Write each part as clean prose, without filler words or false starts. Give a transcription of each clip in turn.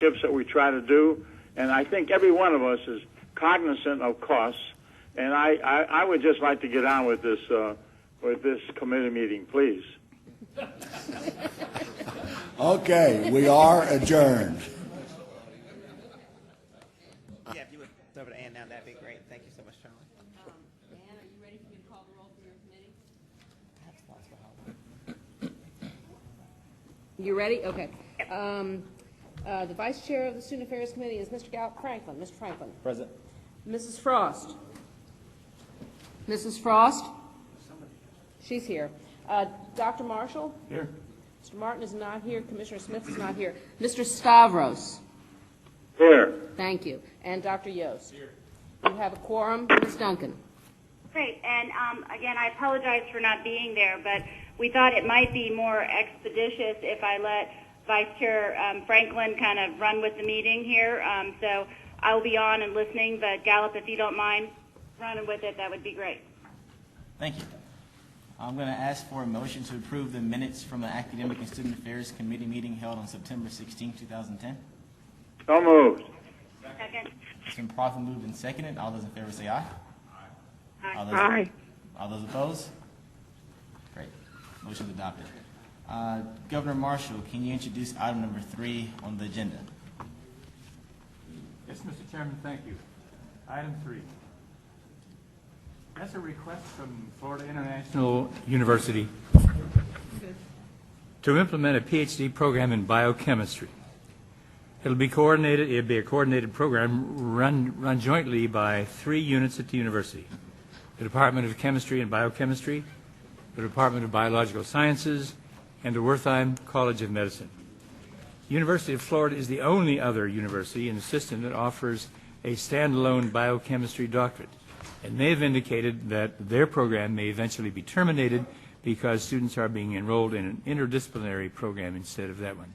shifts that we try to do, and I think every one of us is cognizant of costs. And I would just like to get on with this committee meeting, please. Okay, we are adjourned. Yeah, if you would throw it to Ann now, that'd be great. Thank you so much, Charlie. Ann, are you ready for me to call the roll for your committee? You ready? Okay. The Vice Chair of the Student Affairs Committee is Mr. Franklin. Mr. Franklin. Present. Mrs. Frost. Mrs. Frost? She's here. Dr. Marshall? Here. Mr. Martin is not here. Commissioner Smith is not here. Mr. Stavros? Here. Thank you. And Dr. Yost? Here. You have a quorum. Ms. Duncan? Great. And again, I apologize for not being there, but we thought it might be more expeditious if I let Vice Chair Franklin kind of run with the meeting here. So I'll be on and listening, but Gallup, if you don't mind running with it, that would be great. Thank you. I'm going to ask for a motion to approve the minutes from the Academic and Student Affairs Committee meeting held on September 16, 2010. So moved. Second. It's been properly moved and seconded. All those in favor say aye. Aye. All those opposed? Great. Motion's adopted. Governor Marshall, can you introduce item number 3 on the agenda? Yes, Mr. Chairman, thank you. Item 3. That's a request from Florida International University to implement a PhD program in biochemistry. It'll be a coordinated program run jointly by 3 units at the university: the Department of Chemistry and Biochemistry, the Department of Biological Sciences, and the Wertheim College of Medicine. University of Florida is the only other university in the system that offers a standalone biochemistry doctorate, and they have indicated that their program may eventually be terminated because students are being enrolled in an interdisciplinary program instead of that one.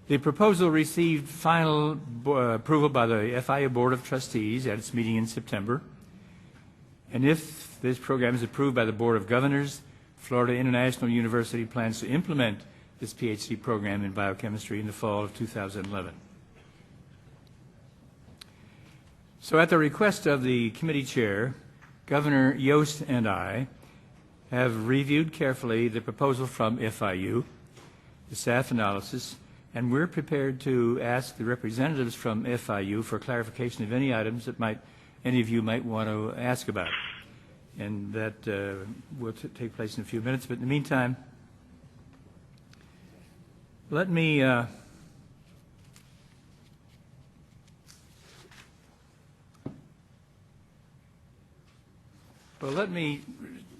The proposal received final approval by the FIU Board of Trustees at its meeting in September, and if this program is approved by the Board of Governors, Florida International University plans to implement this PhD program in biochemistry in the fall of 2011. So at the request of the committee chair, Governor Yost and I have reviewed carefully the proposal from FIU, the staff analysis, and we're prepared to ask the representatives from FIU for clarification of any items that any of you might want to ask about. And that will take place in a few minutes. But in the meantime, let me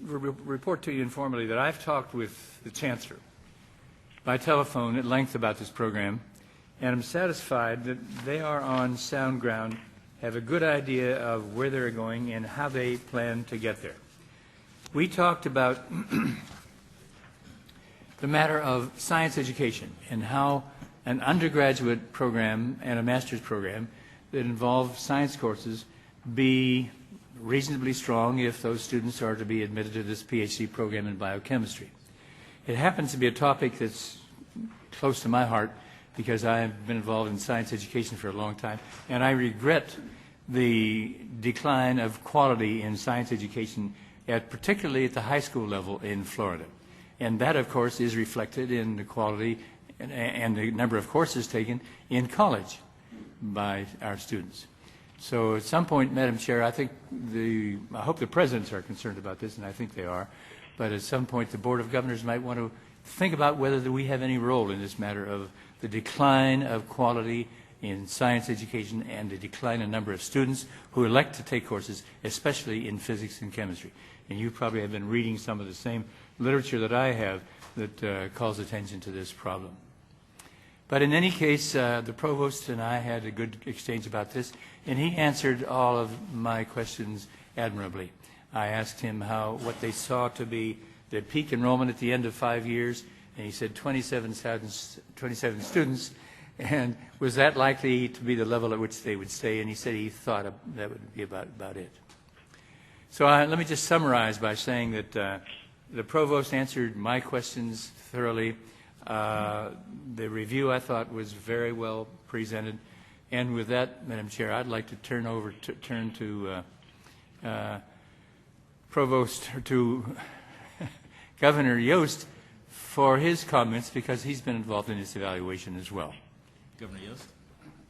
report to you informally that I've talked with the Chancellor by telephone at length about this program, and I'm satisfied that they are on sound ground, have a good idea of where they're going and how they plan to get there. We talked about the matter of science education and how an undergraduate program and a master's program that involve science courses be reasonably strong if those students are to be admitted to this PhD program in biochemistry. It happens to be a topic that's close to my heart because I've been involved in science education for a long time, and I regret the decline of quality in science education, particularly at the high school level in Florida. And that, of course, is reflected in the quality and the number of courses taken in college by our students. So at some point, Madam Chair, I hope the presidents are concerned about this, and I think they are, but at some point the Board of Governors might want to think about whether we have any role in this matter of the decline of quality in science education and the decline in number of students who elect to take courses, especially in physics and chemistry. And you probably have been reading some of the same literature that I have that calls attention to this problem. But in any case, the provost and I had a good exchange about this, and he answered all of my questions admirably. I asked him what they saw to be the peak enrollment at the end of 5 years, and he said 27 students, and was that likely to be the level at which they would stay? And he said he thought that would be about it. So let me just summarize by saying that the provost answered my questions thoroughly. The review, I thought, was very well presented. And with that, Madam Chair, I'd like to turn to Provost, to Governor Yost for his comments, because he's been involved in this evaluation as well. Governor Yost.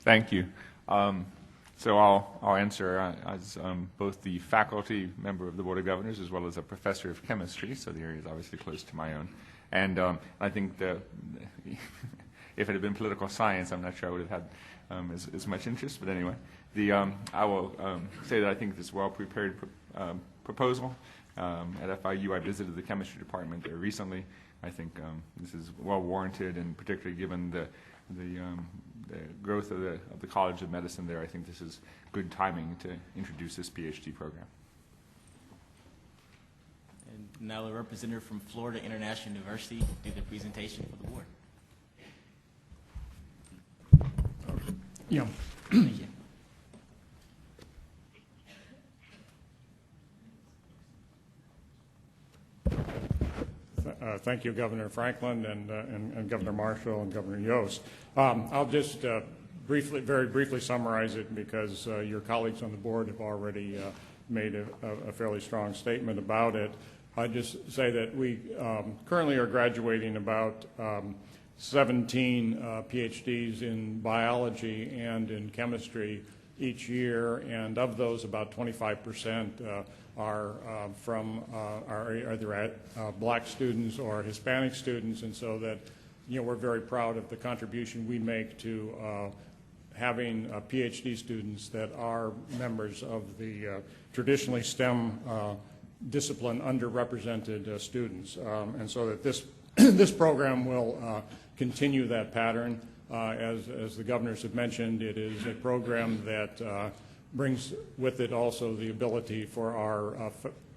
Thank you. So I'll answer as both the faculty member of the Board of Governors as well as a professor of chemistry, so the area is obviously close to my own. And I think if it had been political science, I'm not sure I would have had as much interest. But anyway, I will say that I think this well-prepared proposal. At FIU, I visited the chemistry department there recently. I think this is well warranted, and particularly given the growth of the College of Medicine there, I think this is good timing to introduce this PhD program. And now a representative from Florida International University do the presentation for the board. Yeah. Thank you. Thank you, Governor Franklin and Governor Marshall and Governor Yost. I'll just very briefly summarize it, because your colleagues on the board have already made a fairly strong statement about it. I'd just say that we currently are graduating about 17 PhDs in biology and in chemistry each year, and of those, about 25% are from are either black students or Hispanic students, and so that we're very proud of the contribution we make to having PhD students that are members of the traditionally STEM discipline underrepresented students, and so that this program will continue that pattern. As the governors have mentioned, it is a program that brings with it also the ability for our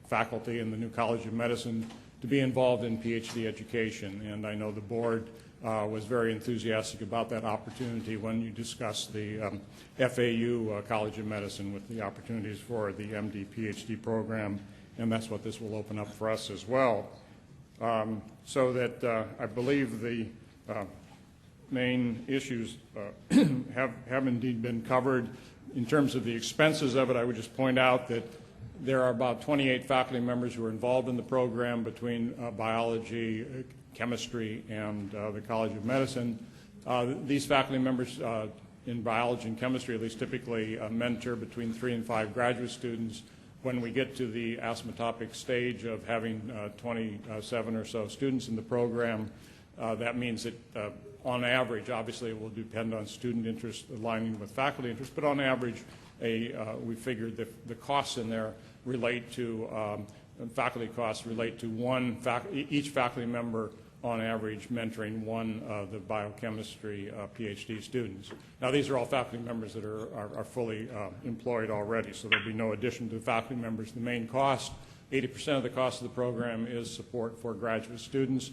faculty in the new College of Medicine to be involved in PhD education. And I know the board was very enthusiastic about that opportunity when you discussed the FAU College of Medicine with the opportunities for the MD PhD program, and that's what this will open up for us as well. So that I believe the main issues have indeed been covered. In terms of the expenses of it, I would just point out that there are about 28 faculty members who are involved in the program between biology, chemistry, and the College of Medicine. These faculty members in biology and chemistry at least typically mentor between 3 and 5 graduate students. When we get to the asymptotic stage of having 27 or so students in the program, that means that on average, obviously it will depend on student interest aligning with faculty interest, but on average, we figured that the costs in there relate to, faculty costs relate to each faculty member on average mentoring one of the biochemistry PhD students. Now these are all faculty members that are fully employed already, so there'll be no addition to the faculty members. The main cost, 80% of the cost of the program is support for graduate students.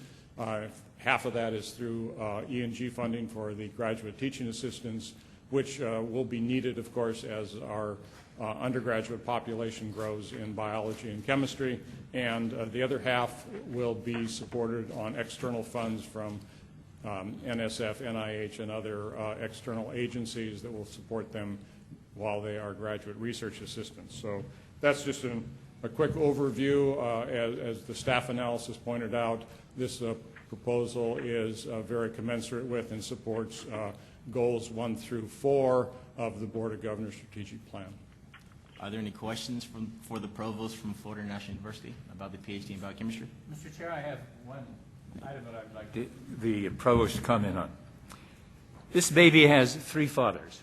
Half of that is through E&G funding for the graduate teaching assistants, which will be needed, of course, as our undergraduate population grows in biology and chemistry. And the other half will be supported on external funds from NSF, NIH, and other external agencies that will support them while they are graduate research assistants. So that's just a quick overview. As the staff analysis pointed out, this proposal is very commensurate with and supports goals 1 through 4 of the Board of Governors Strategic Plan. Are there any questions for the provost from Florida International University about the PhD in biochemistry? Mr. Chair, I have one item that I'd like the provost to comment on. This baby has 3 fathers.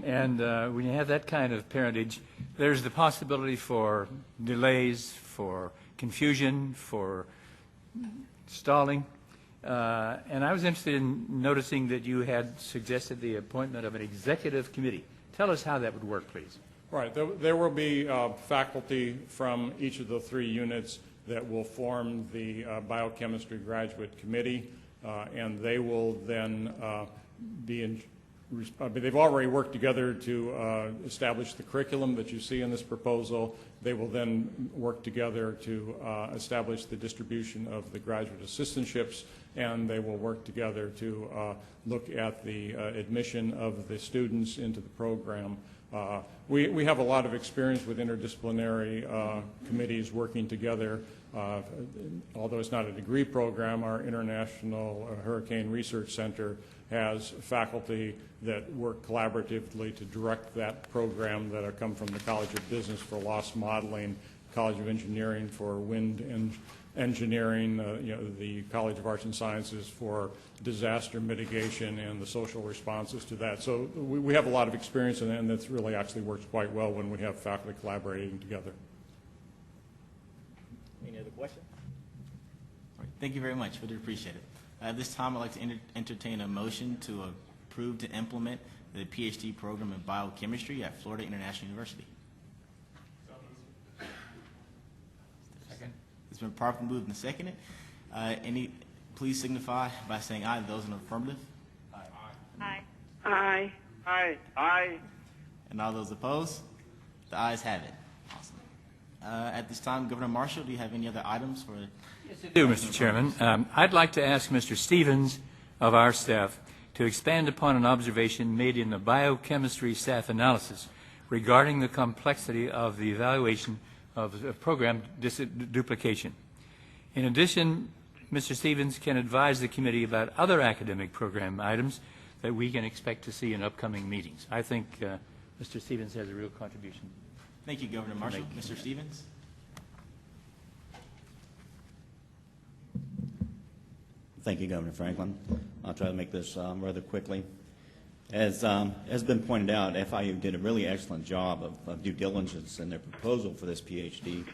And when you have that kind of parentage, there's the possibility for delays, for confusion, for stalling. And I was interested in noticing that you had suggested the appointment of an executive committee. Tell us how that would work, please. Right. There will be faculty from each of the 3 units that will form the biochemistry graduate committee, and they will then be they've already worked together to establish the curriculum that you see in this proposal. They will then work together to establish the distribution of the graduate assistantships, and they will work together to look at the admission of the students into the program. We have a lot of experience with interdisciplinary committees working together. Although it's not a degree program, our International Hurricane Research Center has faculty that work collaboratively to direct that program that come from the College of Business for loss modeling, College of Engineering for wind engineering, the College of Arts and Sciences for disaster mitigation and the social responses to that. So we have a lot of experience in that, and that really actually works quite well when we have faculty collaborating together. Any other questions? All right, thank you very much. We do appreciate it. At this time, I'd like to entertain a motion to approve to implement the PhD program in biochemistry at Florida International University. Second. It's been properly moved and seconded. Please signify by saying aye. Those in the affirmative. Aye. Aye. Aye. Aye. And all those opposed? The ayes have it. Awesome. At this time, Governor Marshall, do you have any other items for? Yes, I do, Mr. Chairman. I'd like to ask Mr. Stevens of our staff to expand upon an observation made in the biochemistry staff analysis regarding the complexity of the evaluation of program duplication. In addition, Mr. Stevens can advise the committee about other academic program items that we can expect to see in upcoming meetings. I think Mr. Stevens has a real contribution. Thank you, Governor Marshall. Mr. Stevens? Thank you, Governor Franklin. I'll try to make this rather quickly. As has been pointed out, FIU did a really excellent job of due diligence in their proposal for this PhD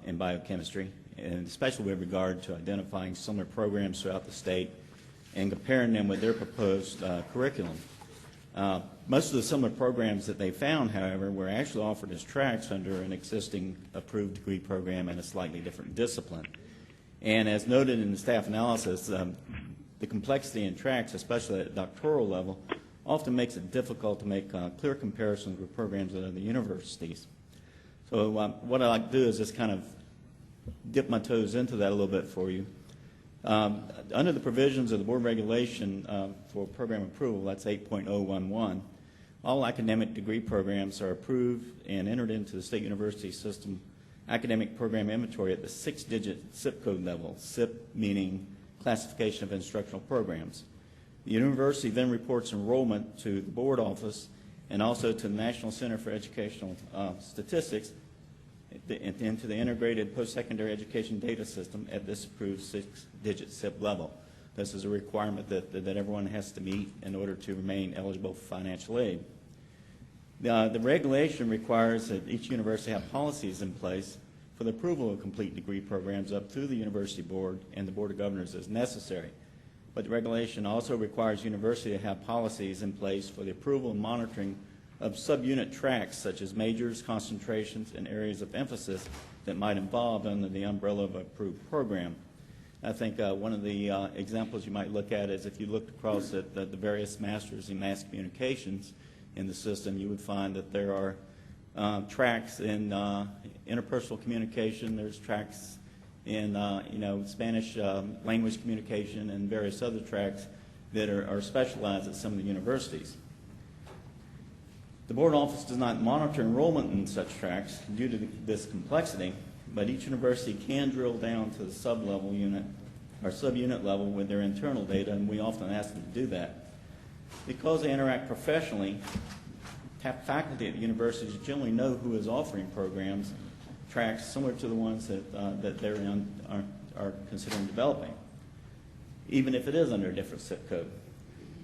in biochemistry, and especially with regard to identifying similar programs throughout the state and comparing them with their proposed curriculum. Most of the similar programs that they found, however, were actually offered as tracks under an existing approved degree program in a slightly different discipline. And as noted in the staff analysis, the complexity in tracks, especially at the doctoral level, often makes it difficult to make clear comparisons with programs at other universities. So what I'd like to do is just kind of dip my toes into that a little bit for you. Under the provisions of the board regulation for program approval, that's 8.011, all academic degree programs are approved and entered into the state university system academic program inventory at the 6-digit zip code level, SIP meaning classification of instructional programs. The university then reports enrollment to the board office and also to the National Center for Educational Statistics into the integrated post-secondary education data system at this approved 6-digit SIP level. This is a requirement that everyone has to meet in order to remain eligible for financial aid. The regulation requires that each university have policies in place for the approval of complete degree programs up through the university board and the board of governors as necessary. But the regulation also requires university to have policies in place for the approval and monitoring of subunit tracks such as majors, concentrations, and areas of emphasis that might involve under the umbrella of an approved program. I think one of the examples you might look at is if you looked across at the various masters in mass communications in the system, you would find that there are tracks in interpersonal communication, there's tracks in Spanish language communication, and various other tracks that are specialized at some of the universities. The board office does not monitor enrollment in such tracks due to this complexity, but each university can drill down to the sub-level unit or subunit level with their internal data, and we often ask them to do that. Because they interact professionally, faculty at the universities generally know who is offering programs, tracks similar to the ones that they're are considering developing, even if it is under a different zip code.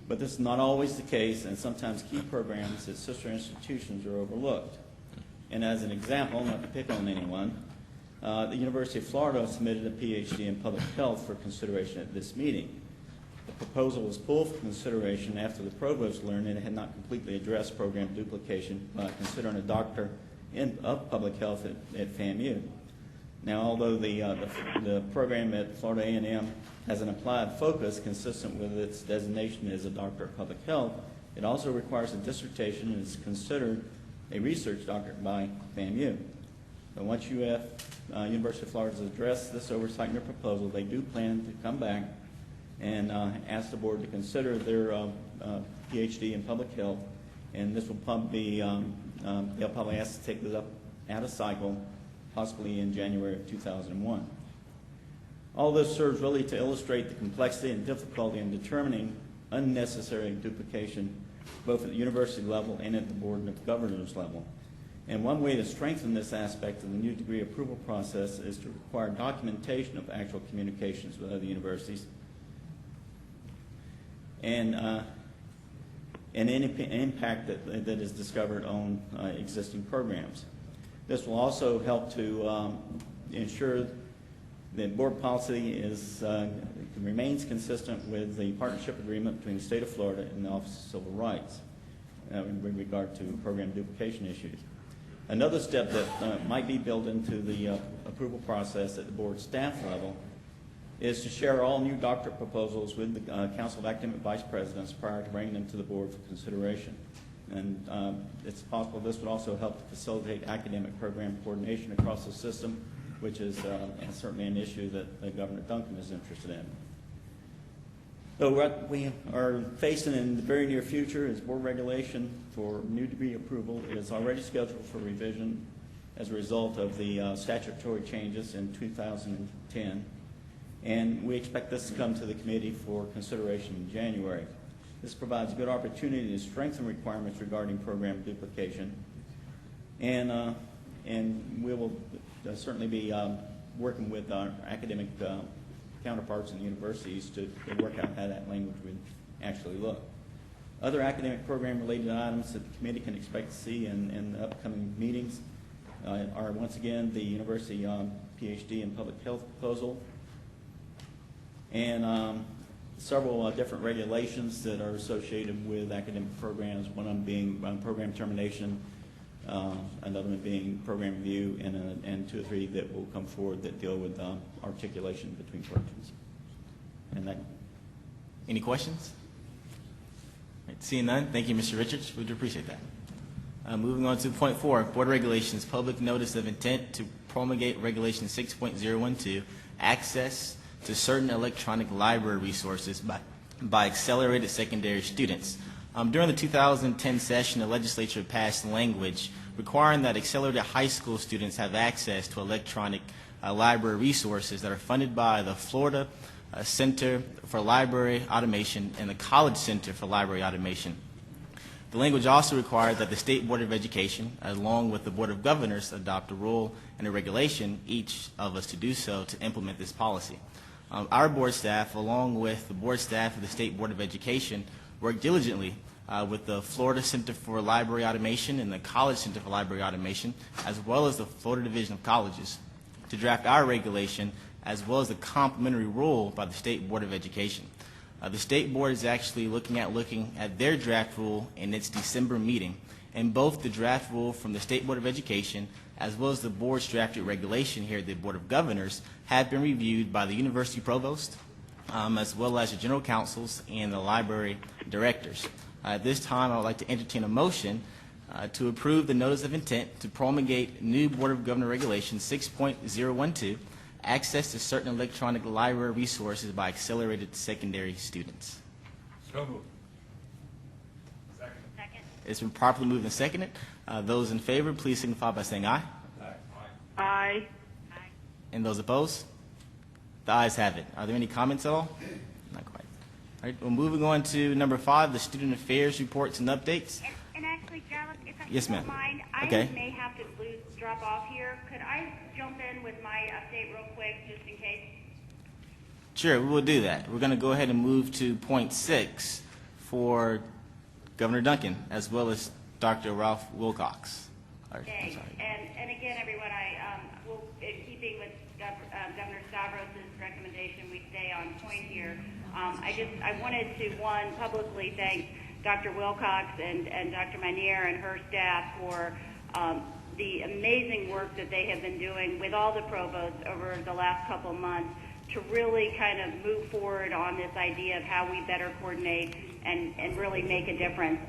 But this is not always the case, and sometimes key programs at sister institutions are overlooked. And as an example, not to pick on anyone, the University of Florida submitted a PhD in public health for consideration at this meeting. The proposal was pulled for consideration after the provost learned that it had not completely addressed program duplication by considering a doctor of public health at FAMU. Now, although the program at Florida A&M has an applied focus consistent with its designation as a doctor of public health, It also requires a dissertation and is considered a research doctorate by FAMU. So once University of Florida has addressed this oversight in their proposal, they do plan to come back and ask the board to consider their PhD in public health, and this will probably they'll probably ask to take this up at a cycle, possibly in January of 2001. All this serves really to illustrate the complexity and difficulty in determining unnecessary duplication, both at the university level and at the board of governors level. And one way to strengthen this aspect of the new degree approval process is to require documentation of actual communications with other universities and any impact that is discovered on existing programs. This will also help to ensure that board policy remains consistent with the partnership agreement between the state of Florida and the Office of Civil Rights in regard to program duplication issues. Another step that might be built into the approval process at the board staff level is to share all new doctorate proposals with the Council of Academic Vice Presidents prior to bringing them to the board for consideration. And it's possible this would also help to facilitate academic program coordination across the system, which is certainly an issue that Governor Duncan is interested in. So what we are facing in the very near future is board regulation for new degree approval is already scheduled for revision as a result of the statutory changes in 2010. And we expect this to come to the committee for consideration in January. This provides a good opportunity to strengthen requirements regarding program duplication. And we will certainly be working with our academic counterparts in the universities to work out how that language would actually look. Other academic program-related items that the committee can expect to see in the upcoming meetings are, once again, the university PhD in public health proposal, and several different regulations that are associated with academic programs, one of them being program termination, another one being program review, and 2 or 3 that will come forward that deal with articulation between programs. And that. Any questions? All right, seeing none, thank you, Mr. Richards. We do appreciate that. Moving on to point 4, Board Regulations, public notice of intent to promulgate Regulation 6.012, access to certain electronic library resources by accelerated secondary students. During the 2010 session, the legislature passed language requiring that accelerated high school students have access to electronic library resources that are funded by the Florida Center for Library Automation and the College Center for Library Automation. The language also required that the State Board of Education, along with the Board of Governors, adopt a rule and a regulation, each of us to do so, to implement this policy. Our board staff, along with the board staff of the State Board of Education, worked diligently with the Florida Center for Library Automation and the College Center for Library Automation, as well as the Florida Division of Colleges, to draft our regulation, as well as the complementary rule by the State Board of Education. The State Board is actually looking at their draft rule in its December meeting, and both the draft rule from the State Board of Education as well as the board's drafted regulation here at the Board of Governors have been reviewed by the University Provost, as well as the General Counsels and the Library Directors. At this time, I would like to entertain a motion to approve the notice of intent to promulgate new Board of Governors Regulation 6.012, access to certain electronic library resources by accelerated secondary students. So moved. Second. It's been properly moved and seconded. Those in favor, please signify by saying aye. Aye. And those opposed? The ayes have it. Are there any comments at all? Not quite. All right, well, moving on to number 5, the Student Affairs Reports and Updates. And actually, Dallas, if I Yes, don't ma'am. mind, I Okay. may have to drop off here. Could I jump in with my update real quick, just in case? Sure, we will do that. We're going to go ahead and move to point 6 for Governor Duncan, as well as Dr. Ralph Wilcox. Okay, and again, everyone, in keeping with Governor Stavros' recommendation, we stay on point here. I wanted to, one, publicly thank Dr. Wilcox and Dr. Manier and her staff for the amazing work that they have been doing with all the provosts over the last couple months to really kind of move forward on this idea of how we better coordinate and really make a difference.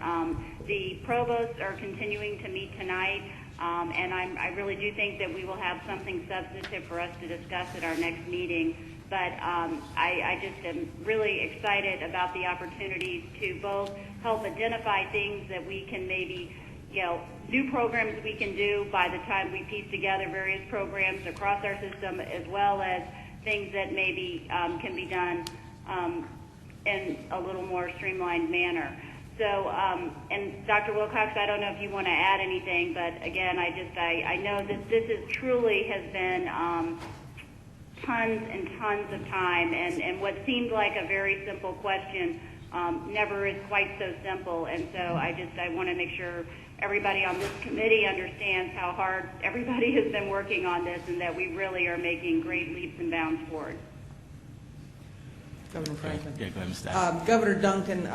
The provosts are continuing to meet tonight, and I really do think that we will have something substantive for us to discuss at our next meeting. But I just am really excited about the opportunities to both help identify things that we can maybe, new programs we can do by the time we piece together various programs across our system, as well as things that maybe can be done in a little more streamlined manner. So, and Dr. Wilcox, I don't know if you want to add anything, but again, I know that this is truly has been tons and tons of time, and what seemed like a very simple question never is quite so simple. And so I want to make sure everybody on this committee understands how hard everybody has been working on this, and that we really are making great leaps and bounds forward. Governor Franklin. Yeah, go ahead, Mr. Governor Duncan,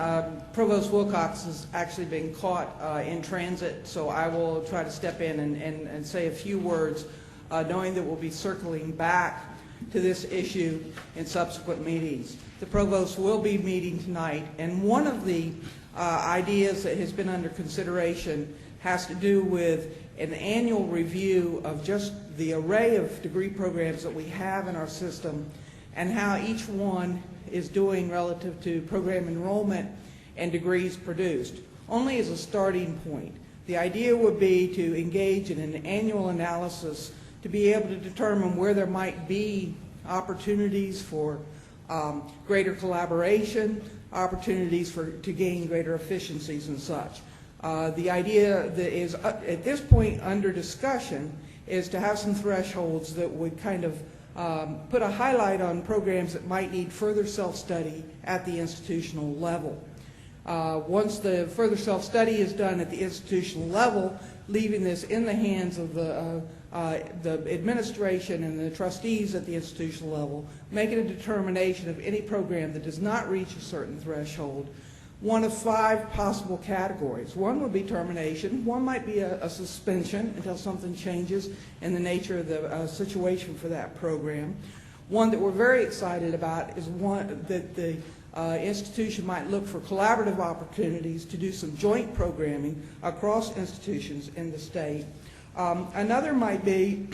Provost Wilcox has actually been caught in transit, so I will try to step in and say a few words, knowing that we'll be circling back to this issue in subsequent meetings. The provost will be meeting tonight, and one of the ideas that has been under consideration has to do with an annual review of just the array of degree programs that we have in our system and how each one is doing relative to program enrollment and degrees produced, only as a starting point. The idea would be to engage in an annual analysis to be able to determine where there might be opportunities for greater collaboration, opportunities to gain greater efficiencies and such. The idea that is at this point under discussion is to have some thresholds that would kind of put a highlight on programs that might need further self-study at the institutional level. Once the further self-study is done at the institutional level, leaving this in the hands of the administration and the trustees at the institutional level, making a determination of any program that does not reach a certain threshold. One of 5 possible categories. One would be termination. One might be a suspension until something changes in the nature of the situation for that program. One that we're very excited about is one that the institution might look for collaborative opportunities to do some joint programming across institutions in the state. Another might be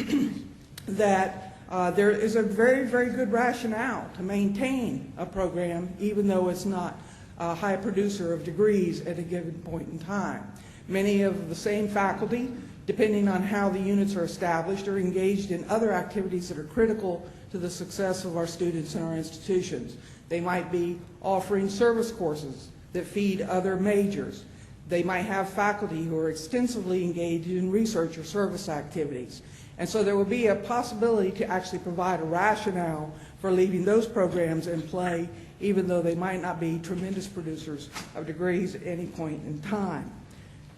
that there is a very, very good rationale to maintain a program even though it's not a high producer of degrees at a given point in time. Many of the same faculty, depending on how the units are established, are engaged in other activities that are critical to the success of our students in our institutions. They might be offering service courses that feed other majors. They might have faculty who are extensively engaged in research or service activities. And so there will be a possibility to actually provide a rationale for leaving those programs in play, even though they might not be tremendous producers of degrees at any point in time.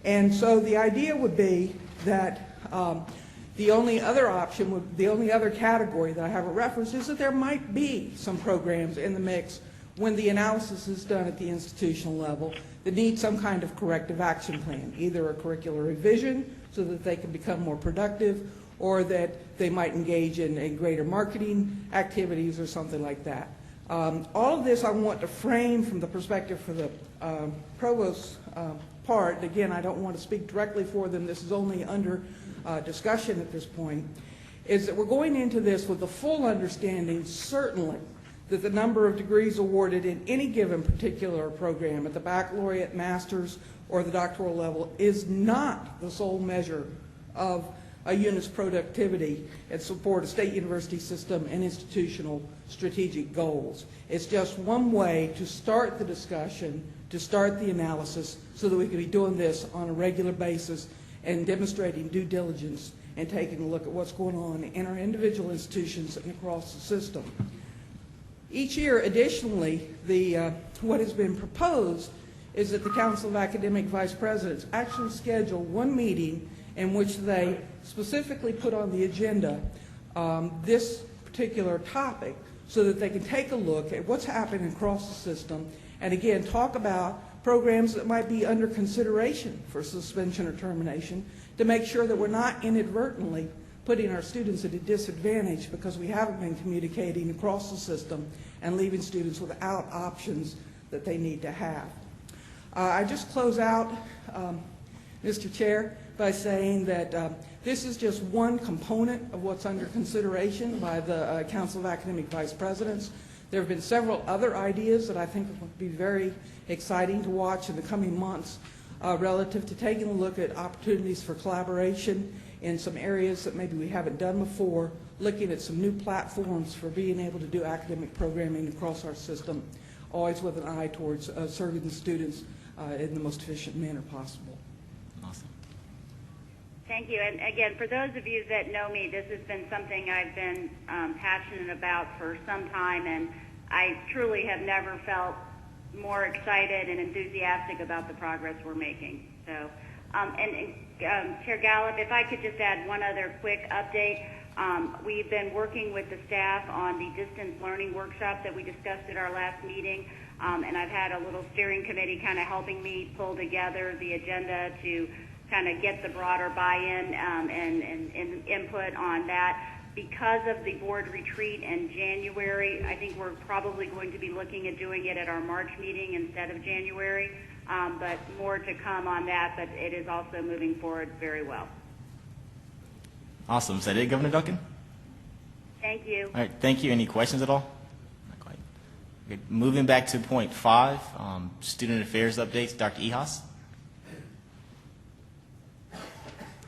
And so the idea would be that the only other option, the only other category that I have a reference is that there might be some programs in the mix when the analysis is done at the institutional level that need some kind of corrective action plan, either a curricular revision so that they can become more productive, or that they might engage in greater marketing activities or something like that. All of this I want to frame from the perspective for the provost's part. Again, I don't want to speak directly for them. This is only under discussion at this point, is that we're going into this with the full understanding, certainly, that the number of degrees awarded in any given particular program at the baccalaureate, master's, or the doctoral level is not the sole measure of a unit's productivity and support a state university system and institutional strategic goals. It's just one way to start the discussion, to start the analysis, so that we can be doing this on a regular basis and demonstrating due diligence and taking a look at what's going on in our individual institutions and across the system. Each year, additionally, what has been proposed is that the Council of Academic Vice Presidents actually schedule one meeting in which they specifically put on the agenda this particular topic so that they can take a look at what's happening across the system and, again, talk about programs that might be under consideration for suspension or termination to make sure that we're not inadvertently putting our students at a disadvantage because we haven't been communicating across the system and leaving students without options that they need to have. I just close out, Mr. Chair, by saying that this is just one component of what's under consideration by the Council of Academic Vice Presidents. There have been several other ideas that I think would be very exciting to watch in the coming months relative to taking a look at opportunities for collaboration in some areas that maybe we haven't done before, looking at some new platforms for being able to do academic programming across our system, always with an eye towards serving the students in the most efficient manner possible. Awesome. Thank you. And again, for those of you that know me, this has been something I've been passionate about for some time, and I truly have never felt more excited and enthusiastic about the progress we're making. So, Chair Gallup, if I could just add one other quick update. We've been working with the staff on the distance learning workshop that we discussed at our last meeting, and I've had a little steering committee kind of helping me pull together the agenda to kind of get the broader buy-in and input on that. Because of the board retreat in January, I think we're probably going to be looking at doing it at our March meeting instead of January, but more to come on that, but it is also moving forward very well. Awesome. Is that it, Governor Duncan? Thank you. All right. Thank you. Any questions at all? Not quite. Okay. Moving back to point 5, student affairs updates. Dr. Ehas.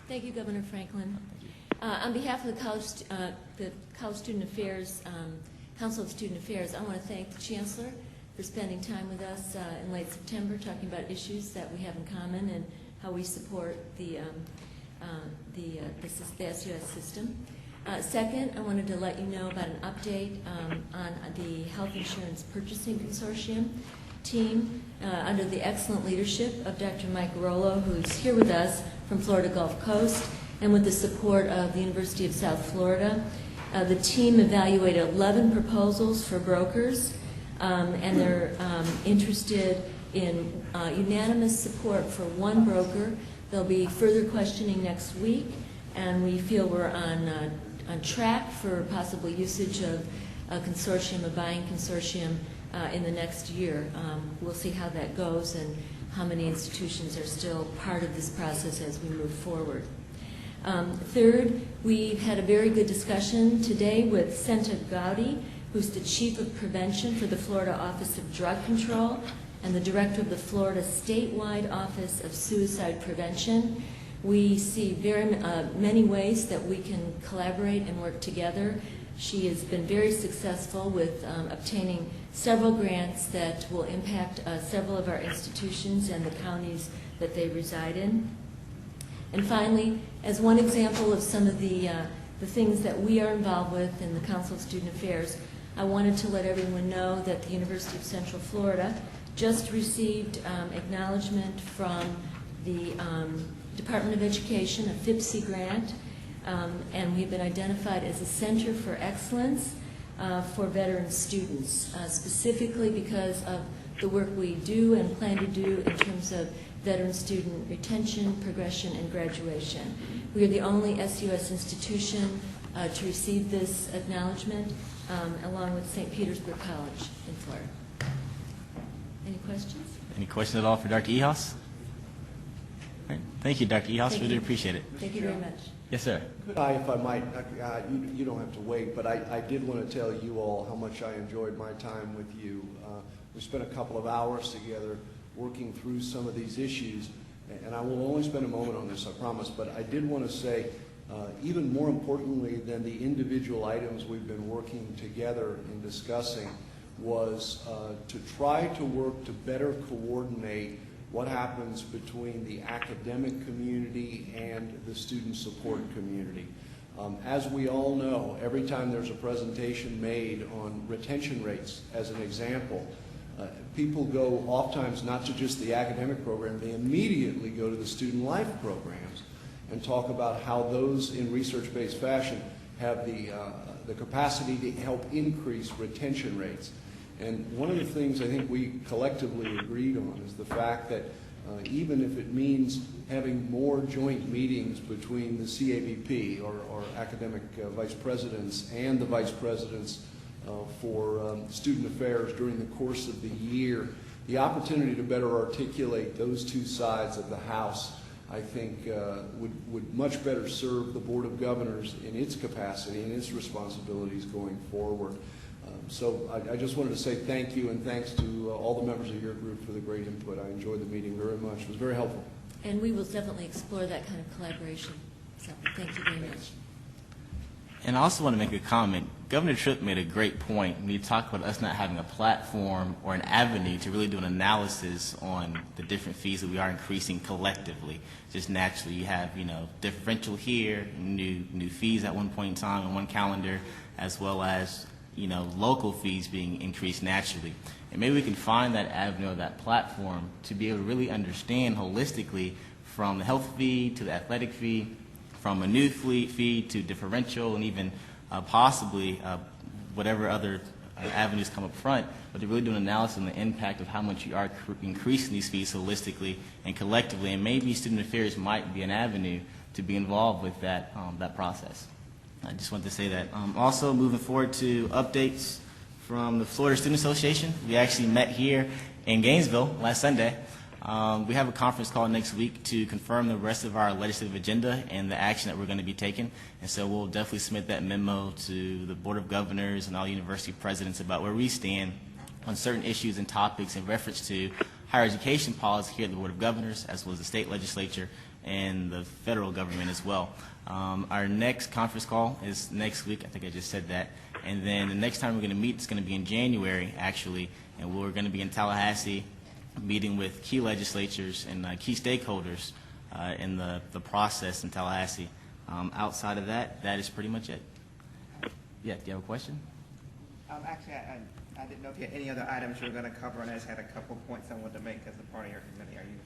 Thank you, Governor Franklin. On behalf of the College Student Affairs, Council of Student Affairs, I want to thank the Chancellor for spending time with us in late September, talking about issues that we have in common and how we support the SUS system. Second, I wanted to let you know about an update on the Health Insurance Purchasing Consortium team under the excellent leadership of Dr. Mike Rollo, who's here with us from Florida Gulf Coast, and with the support of the University of South Florida. The team evaluated 11 proposals for brokers, and they're interested in unanimous support for one broker. There'll be further questioning next week, and we feel we're on track for possible usage of a consortium, a buying consortium, in the next year. We'll see how that goes and how many institutions are still part of this process as we move forward. Third, we've had a very good discussion today with Senta Gowdy, who's the Chief of Prevention for the Florida Office of Drug Control and the Director of the Florida Statewide Office of Suicide Prevention. We see very many ways that we can collaborate and work together. She has been very successful with obtaining several grants that will impact several of our institutions and the counties that they reside in. And finally, as one example of some of the things that we are involved with in the Council of Student Affairs, I wanted to let everyone know that the University of Central Florida just received acknowledgement from the Department of Education, a FIPSI grant, and we've been identified as a Center for Excellence for veteran students, specifically because of the work we do and plan to do in terms of veteran student retention, progression, and graduation. We are the only SUS institution to receive this acknowledgement, along with St. Petersburg College in Florida. Any questions? Any questions at all for Dr. Ehas? All right. Thank you, Dr. Ehas. Really appreciate it. Thank you very much. Yes, sir. Could I, if I might, you don't have to wait, but I did want to tell you all how much I enjoyed my time with you. We spent a couple of hours together working through some of these issues, and I will only spend a moment on this, I promise, but I did want to say, even more importantly than the individual items we've been working together and discussing, was to try to work to better coordinate what happens between the academic community and the student support community. As we all know, every time there's a presentation made on retention rates, as an example, people go oftentimes not to just the academic program, they immediately go to the student life programs and talk about how those in research-based fashion have the capacity to help increase retention rates. And one of the things I think we collectively agreed on is the fact that even if it means having more joint meetings between the CAVP, or academic vice presidents, and the vice presidents for student affairs during the course of the year, the opportunity to better articulate those two sides of the House, I think, would much better serve the Board of Governors in its capacity and its responsibilities going forward. So I just wanted to say thank you, and thanks to all the members of your group for the great input. I enjoyed the meeting very much. It was very helpful. And we will definitely explore that kind of collaboration. So thank you very much. And I also want to make a comment. Governor Tripp made a great point when he talked about us not having a platform or an avenue to really do an analysis on the different fees that we are increasing collectively. Just naturally, you have, differential here, new fees at one point in time on one calendar, as well as, local fees being increased naturally. And maybe we can find that avenue or that platform to be able to really understand holistically from the health fee to the athletic fee, from a new fee to differential, and even possibly whatever other avenues come up front, but to really do an analysis on the impact of how much you are increasing these fees holistically and collectively, and maybe student affairs might be an avenue to be involved with that process. I just wanted to say that. Also, moving forward to updates from the Florida Student Association. We actually met here in Gainesville last Sunday. We have a conference call next week to confirm the rest of our legislative agenda and the action that we're going to be taking. And so we'll definitely submit that memo to the Board of Governors and all university presidents about where we stand on certain issues and topics in reference to higher education policy here at the Board of Governors, as well as the state legislature and the federal government as well. Our next conference call is next week. I think I just said that. And then the next time we're going to meet is going to be in January, actually, and we're going to be in Tallahassee, meeting with key legislatures and key stakeholders in the process in Tallahassee. Outside of that, that is pretty much it. Yeah, do you have a question? Actually, I didn't know if you had any other items you were going to cover, and I just had a couple points I wanted to make as a part of your committee. Are you?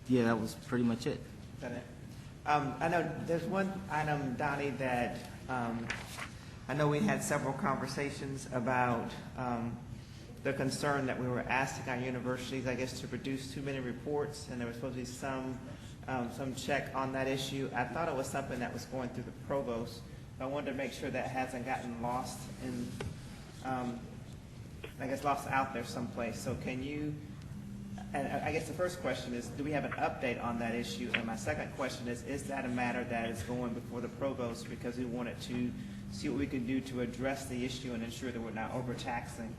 Yeah, that was pretty much it. Is that it? I know there's one item, Donnie, that I know we had several conversations about the concern that we were asking our universities, I guess, to produce too many reports, and there was supposed to be some check on that issue. I thought it was something that was going through the provost. I wanted to make sure that hasn't gotten lost in, lost out there someplace. So can you, and I guess the first question is, do we have an update on that issue? And my second question is that a matter that is going before the provost because we wanted to see what we can do to address the issue and ensure that we're not overtaxing?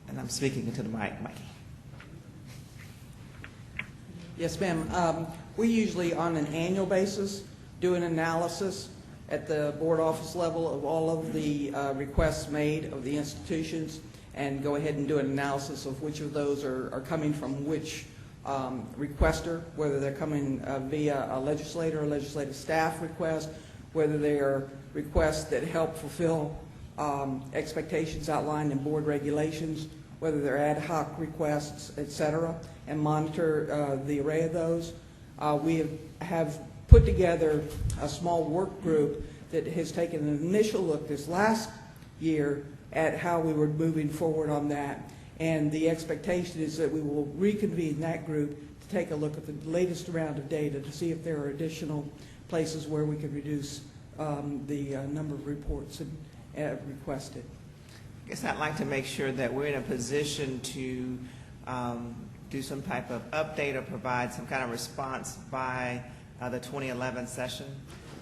And I'm speaking into the mic, Mikey. Yes, ma'am. We usually, on an annual basis, do an analysis at the board office level of all of the requests made of the institutions and go ahead and do an analysis of which of those are coming from which requester, whether they're coming via a legislator or legislative staff request, whether they are requests that help fulfill expectations outlined in board regulations, whether they're ad hoc requests, et cetera, and monitor the array of those. We have put together a small work group that has taken an initial look this last year at how we were moving forward on that. And the expectation is that we will reconvene that group to take a look at the latest round of data to see if there are additional places where we could reduce the number of reports requested. I guess I'd like to make sure that we're in a position to do some type of update or provide some kind of response by the 2011 session.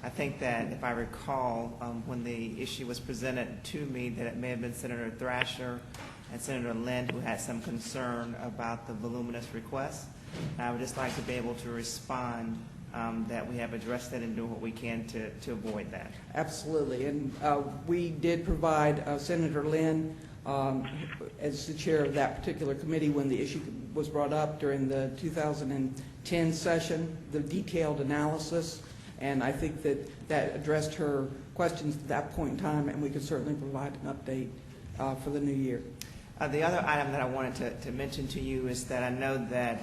I think that if I recall, when the issue was presented to me, that it may have been Senator Thrasher and Senator Lind who had some concern about the voluminous request. And I would just like to be able to respond that we have addressed it and do what we can to avoid that. Absolutely. And we did provide Senator Lind as the chair of that particular committee when the issue was brought up during the 2010 session, the detailed analysis. And I think that addressed her questions at that point in time, and we could certainly provide an update for the new year. The other item that I wanted to mention to you is that I know that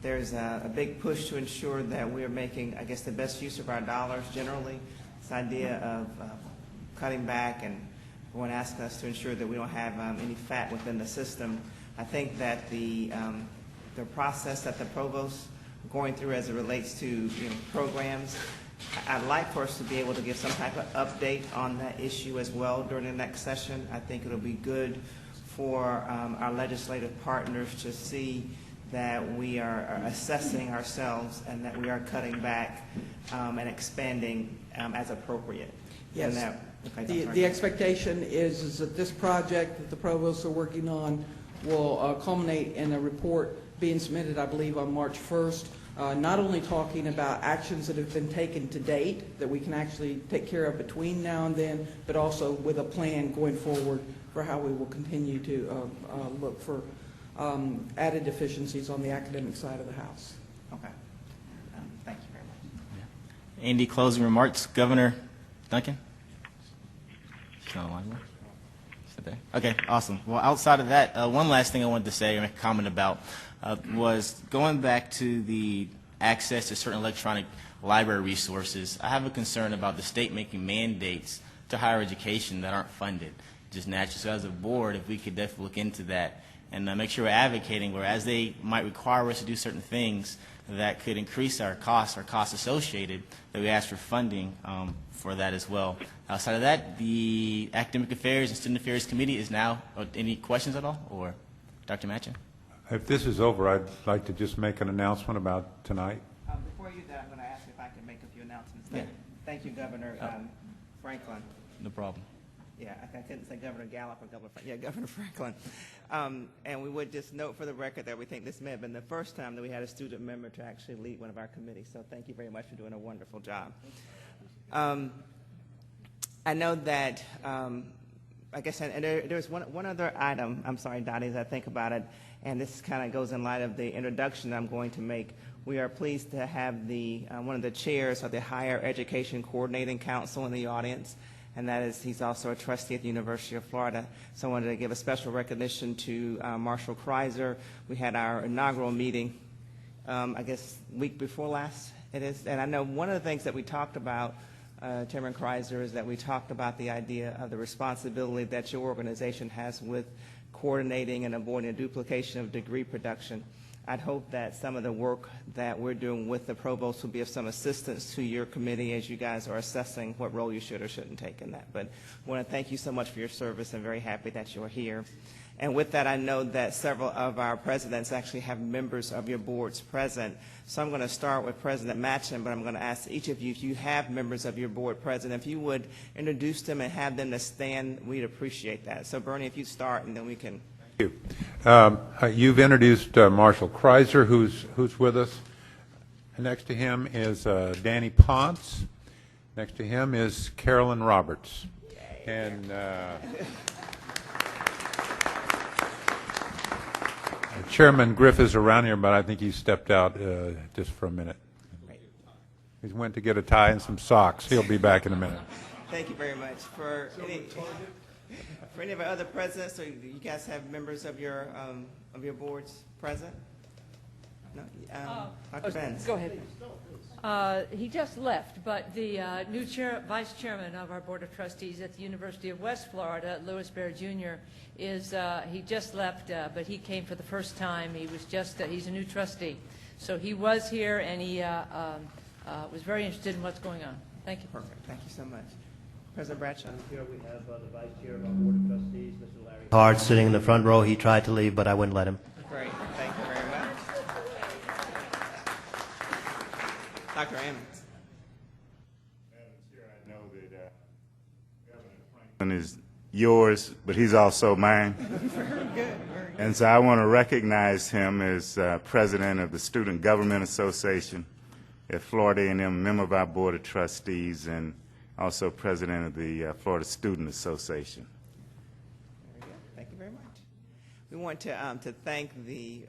there's a big push to ensure that we're making, I guess, the best use of our dollars generally. This idea of cutting back and everyone asking us to ensure that we don't have any fat within the system. I think that the process that the provost going through as it relates to programs I'd like for us to be able to give some type of update on that issue as well during the next session. I think it'll be good for our legislative partners to see that we are assessing ourselves and that we are cutting back and expanding as appropriate. Yes. And that, the expectation is that this project that the provosts are working on will culminate in a report being submitted, I believe, on March 1st, not only talking about actions that have been taken to date that we can actually take care of between now and then, but also with a plan going forward for how we will continue to look for added efficiencies on the academic side of the House. Okay. Thank you very much. Yeah. Any closing remarks, Governor Duncan? No, okay, awesome. Well, outside of that, one last thing I wanted to say or make a comment about was going back to the access to certain electronic library resources. I have a concern about the state making mandates to higher education that aren't funded just naturally. So as a board, if we could definitely look into that and make sure we're advocating where as they might require us to do certain things that could increase our costs associated, that we ask for funding for that as well. Outside of that, the Academic Affairs and Student Affairs Committee is now, any questions at all? Or Dr. Matchin? If this is over, I'd like to just make an announcement about tonight. Before you do that, I'm going to ask if I can make a few announcements. Yeah. Thank you, Governor Franklin. No problem. Yeah, I couldn't say Governor Gallup or Governor Franklin. And we would just note for the record that we think this may have been the first time that we had a student member to actually lead one of our committees. So thank you very much for doing a wonderful job. I know that, I guess, and there's one other item, I'm sorry, Dottie, as I think about it, and this kind of goes in light of the introduction I'm going to make. We are pleased to have the one of the chairs of the Higher Education Coordinating Council in the audience, and that is, he's also a trustee at the University of Florida. So I wanted to give a special recognition to Marshall Kreiser. We had our inaugural meeting, I guess, week before last it is, and I know one of the things that we talked about, Chairman Kreiser, is that we talked about the idea of the responsibility that your organization has with coordinating and avoiding a duplication of degree production. I'd hope that some of the work that we're doing with the provost will be of some assistance to your committee as you guys are assessing what role you should or shouldn't take in that. But I want to thank you so much for your service. I'm very happy that you're here. And with that, I know that several of our presidents actually have members of your boards present. So I'm going to start with President Matchin, but I'm going to ask each of you, if you have members of your board present, if you would introduce them and have them to stand, we'd appreciate that. So Bernie, if you start, and then we can. Thank you. You've introduced Marshall Kreiser, who's with us. And next to him is Danny Ponce. Next to him is Carolyn Roberts. And Chairman Griff is around here, but I think he stepped out just for a minute. He went to get a tie and some socks. He'll be back in a minute. Thank you very much. For any of our other presidents, so you guys have members of your boards present? No? Dr. Benz. Go ahead. He just left, but the new vice chairman of our Board of Trustees at the University of West Florida, Louis Bear Jr., he just left, but he came for the first time. He was he's a new trustee. So he was here, and he was very interested in what's going on. Thank you. Perfect. Thank you so much. President Bradshaw. Here we have the vice chair of our Board of Trustees, Mr. Larry Hart, sitting in the front row. He tried to leave, but I wouldn't let him. Great. Thank you very much. Dr. Ammons. I know that Governor Franklin is yours, but he's also mine. Very good. Very good. And so I want to recognize him as president of the Student Government Association at Florida A&M, member of our Board of Trustees, and also president of the Florida Student Association. Very good. Thank you very much. We want to thank the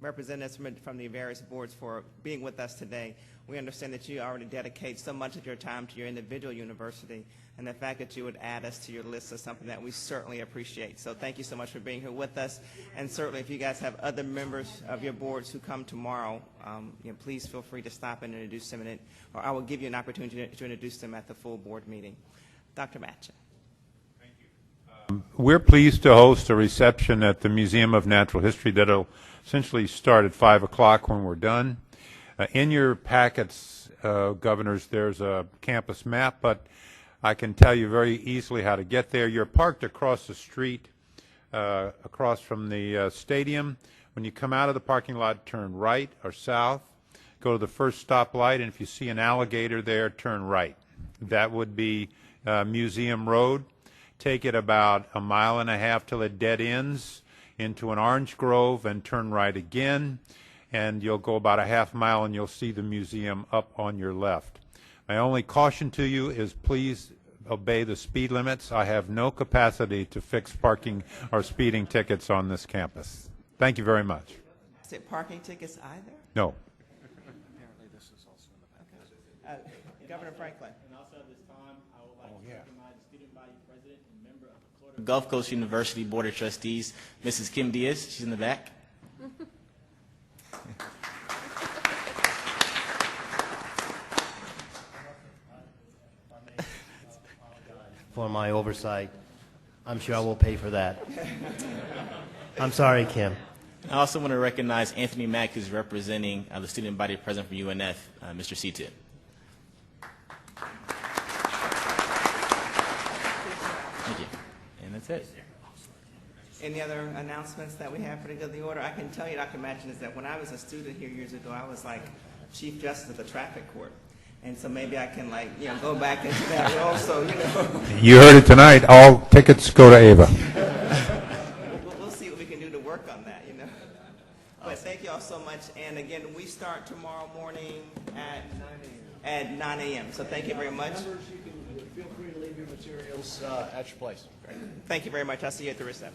representatives from the various boards for being with us today. We understand that you already dedicate so much of your time to your individual university, and the fact that you would add us to your list is something that we certainly appreciate. So thank you so much for being here with us. And certainly if you guys have other members of your boards who come tomorrow, please feel free to stop and introduce them, or I will give you an opportunity to introduce them at the full board meeting. Dr. Matchin. We're pleased to host a reception at the Museum of Natural History that will essentially start at 5 o'clock when we're done. In your packets governors, there's a campus map, but I can tell you very easily how to get there. You're parked across the street, across from the stadium. When you come out of the parking lot, turn right or south, go to the first stoplight, and if you see an alligator there, turn right. That would be Museum Road. Take it about 1.5 miles till it dead ends into an orange grove and turn right again, and you'll go about 1/2 mile and you'll see the museum up on your left. My only caution to you is please obey the speed limits. I have no capacity to fix parking or speeding tickets on this campus. Thank you very much. Is it parking tickets either? No. Apparently this is also in the back. Governor Franklin. And also at this time, I would like to recognize the student body president and member of the Florida Gulf Coast University Board of Trustees, Mrs. Kim Diaz. She's in the back. For my oversight. I'm sure I will pay for that. I'm sorry, Kim. I also want to recognize Anthony Mack, who's representing the student body president from UNF, Mr. Seaton. Thank you. And that's it. Any other announcements that we have for the good of the order? I can tell you, Dr. Matchin, is that when I was a student here years ago, I was like Chief Justice of the Traffic Court. And so maybe I can, like, you know, go back into that role. So, you know. You heard it tonight. All tickets go to Ava. We'll see what we can do to work on that, you know. But thank you all so much. And again, we start tomorrow morning at 9 a.m. So thank you very much. Members, you can feel free to leave your materials at your place. Thank you very much. I'll see you at the reception.